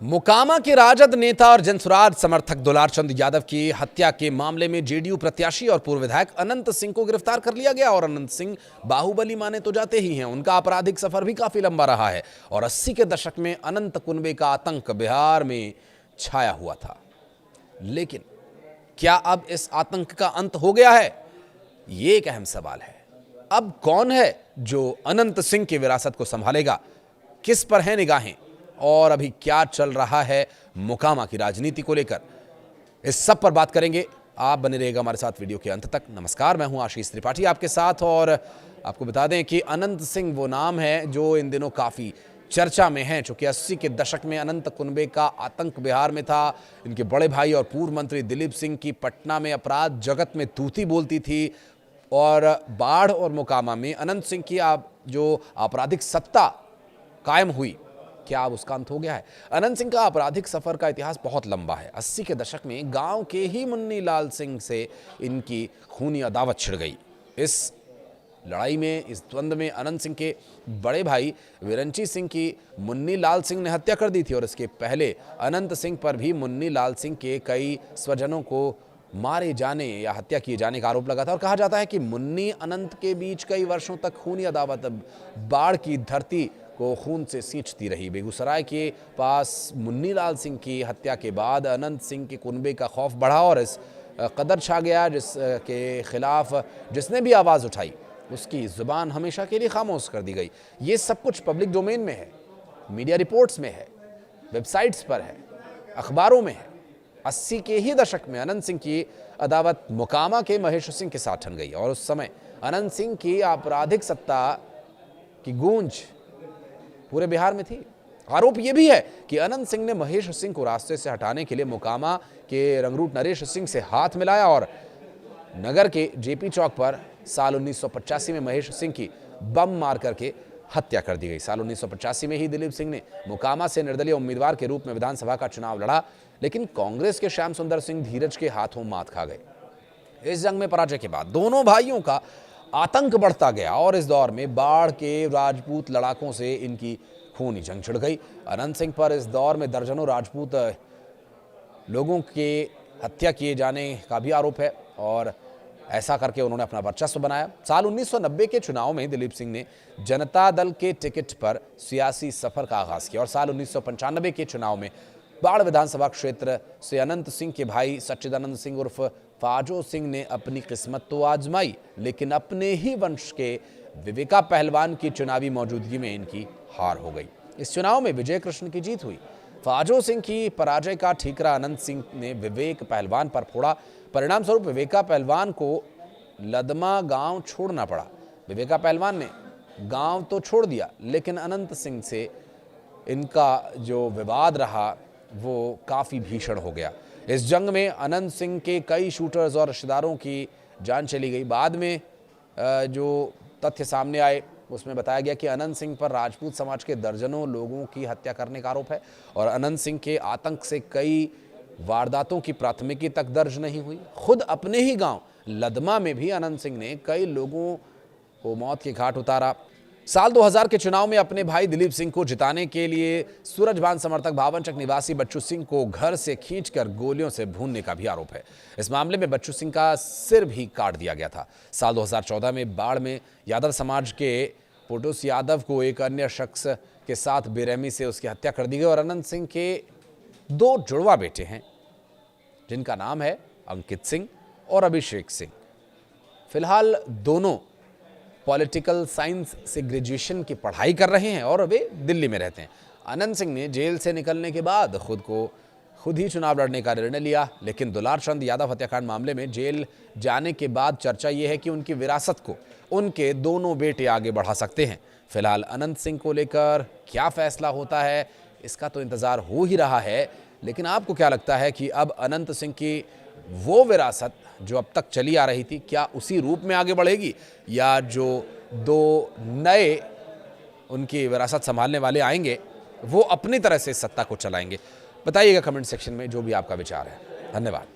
मोकामा के राजद नेता और जनसुराज समर्थक दुलारचंद यादव की हत्या के मामले में जेडीयू प्रत्याशी और पूर्व विधायक अनंत सिंह को गिरफ्तार कर लिया गया। और अनंत सिंह बाहुबली माने तो जाते ही हैं, उनका आपराधिक सफर भी काफी लंबा रहा है और 80 के दशक में अनंत कुनबे का आतंक बिहार में छाया हुआ था। लेकिन क्या अब इस आतंक का अंत हो गया है? ये एक अहम सवाल है। अब कौन है जो अनंत सिंह की विरासत को संभालेगा? किस पर है निगाहें और अभी क्या चल रहा है मोकामा की राजनीति को लेकर? इस सब पर बात करेंगे। आप बने रहिएगा हमारे साथ वीडियो के अंत तक। नमस्कार, मैं हूं आशीष त्रिपाठी आपके साथ। और आपको बता दें कि अनंत सिंह वो नाम है जो इन दिनों काफ़ी चर्चा में है, चूंकि 80 के दशक में अनंत कुनबे का आतंक बिहार में था। इनके बड़े भाई और पूर्व मंत्री दिलीप सिंह की पटना में अपराध जगत में तूती बोलती थी और बाढ़ और मोकामा में अनंत सिंह की जो आपराधिक सत्ता कायम हुई, क्या अब उसका अंत हो गया है? अनंत सिंह का आपराधिक सफर का इतिहास बहुत लंबा है। 80 के दशक में गांव के ही मुन्नी लाल सिंह से इनकी खूनी अदावत छिड़ गई। इस लड़ाई में, इस द्वंद्व में अनंत सिंह के बड़े भाई विरंची सिंह की मुन्नी लाल सिंह ने हत्या कर दी थी और इसके पहले अनंत सिंह पर भी मुन्नी लाल सिंह के कई स्वजनों को मारे जाने या हत्या किए जाने का आरोप लगा था। और कहा जाता है कि मुन्नी अनंत के बीच कई वर्षों तक खूनी अदावत बाढ़ की धरती को खून से सींचती रही। बेगूसराय के पास मुन्नी लाल सिंह की हत्या के बाद अनंत सिंह के कुनबे का खौफ बढ़ा और इस कदर छा गया जिसके खिलाफ जिसने भी आवाज़ उठाई उसकी जुबान हमेशा के लिए खामोश कर दी गई। ये सब कुछ पब्लिक डोमेन में है, मीडिया रिपोर्ट्स में है, वेबसाइट्स पर है, अखबारों में है। 80 के ही दशक में अनंत सिंह की अदावत मोकामा के महेश सिंह के साथ ठन गई और उस समय अनंत सिंह की आपराधिक सत्ता की गूंज पूरे बिहार में थी। आरोप यह भी है कि अनंत सिंह ने महेश सिंह को रास्ते से हटाने के लिए मोकामा के रंगरूट नरेश सिंह से हाथ मिलाया और नगर के जेपी चौक पर साल 1985 में महेश सिंह की बम मार करके हत्या कर दी गई। साल 1985 में ही दिलीप सिंह ने मोकामा से निर्दलीय उम्मीदवार के रूप में विधानसभा का चुनाव लड़ा, लेकिन कांग्रेस के श्याम सुंदर सिंह धीरज के हाथों मात खा गए। इस जंग में पराजय के बाद दोनों भाइयों का आतंक बढ़ता गया और इस दौर में बाढ़ के राजपूत लड़ाकों से इनकी खूनी जंग छिड़ गई। अनंत सिंह पर इस दौर में दर्जनों राजपूत लोगों के हत्या किए जाने का भी आरोप है और ऐसा करके उन्होंने अपना वर्चस्व बनाया। साल 1990 के चुनाव में दिलीप सिंह ने जनता दल के टिकट पर सियासी सफर का आगाज किया और साल 1995 के चुनाव में बाढ़ विधानसभा क्षेत्र से अनंत सिंह के भाई सच्चिदानंद सिंह उर्फ फाजो सिंह ने अपनी किस्मत तो आजमाई, लेकिन अपने ही वंश के विवेका पहलवान की चुनावी मौजूदगी में इनकी हार हो गई। इस चुनाव में विजय कृष्ण की जीत हुई। फाजो सिंह की पराजय का ठीकरा अनंत सिंह ने विवेक पहलवान पर फोड़ा। परिणाम स्वरूप विवेका पहलवान को लदमा गांव छोड़ना पड़ा। विवेका पहलवान ने गांव तो छोड़ दिया, लेकिन अनंत सिंह से इनका जो विवाद रहा वो काफ़ी भीषण हो गया। इस जंग में अनंत सिंह के कई शूटर्स और रिश्तेदारों की जान चली गई। बाद में जो तथ्य सामने आए उसमें बताया गया कि अनंत सिंह पर राजपूत समाज के दर्जनों लोगों की हत्या करने का आरोप है और अनंत सिंह के आतंक से कई वारदातों की प्राथमिकी तक दर्ज नहीं हुई। खुद अपने ही गांव लदमा में भी अनंत सिंह ने कई लोगों को मौत के घाट उतारा। साल 2000 के चुनाव में अपने भाई दिलीप सिंह को जिताने के लिए सूरजभान समर्थक भावनचक निवासी बच्चू सिंह को घर से खींचकर गोलियों से भूनने का भी आरोप है। इस मामले में बच्चू सिंह का सिर भी काट दिया गया था। साल 2014 में बाढ़ में यादव समाज के पोटूस यादव को एक अन्य शख्स के साथ बेरहमी से उसकी हत्या कर दी गई और अनंत सिंह के 2 जुड़वा बेटे हैं जिनका नाम है अंकित सिंह और अभिषेक सिंह। फिलहाल दोनों पॉलिटिकल साइंस से ग्रेजुएशन की पढ़ाई कर रहे हैं और वे दिल्ली में रहते हैं। अनंत सिंह ने जेल से निकलने के बाद खुद ही चुनाव लड़ने का निर्णय लिया, लेकिन दुलारचंद यादव हत्याकांड मामले में जेल जाने के बाद चर्चा यह है कि उनकी विरासत को उनके दोनों बेटे आगे बढ़ा सकते हैं। फिलहाल अनंत सिंह को लेकर क्या फैसला होता है इसका तो इंतजार हो ही रहा है, लेकिन आपको क्या लगता है कि अब अनंत सिंह की वो विरासत जो अब तक चली आ रही थी क्या उसी रूप में आगे बढ़ेगी या जो 2 नए उनकी विरासत संभालने वाले आएंगे वो अपनी तरह से सत्ता को चलाएंगे? बताइएगा कमेंट सेक्शन में जो भी आपका विचार है। धन्यवाद।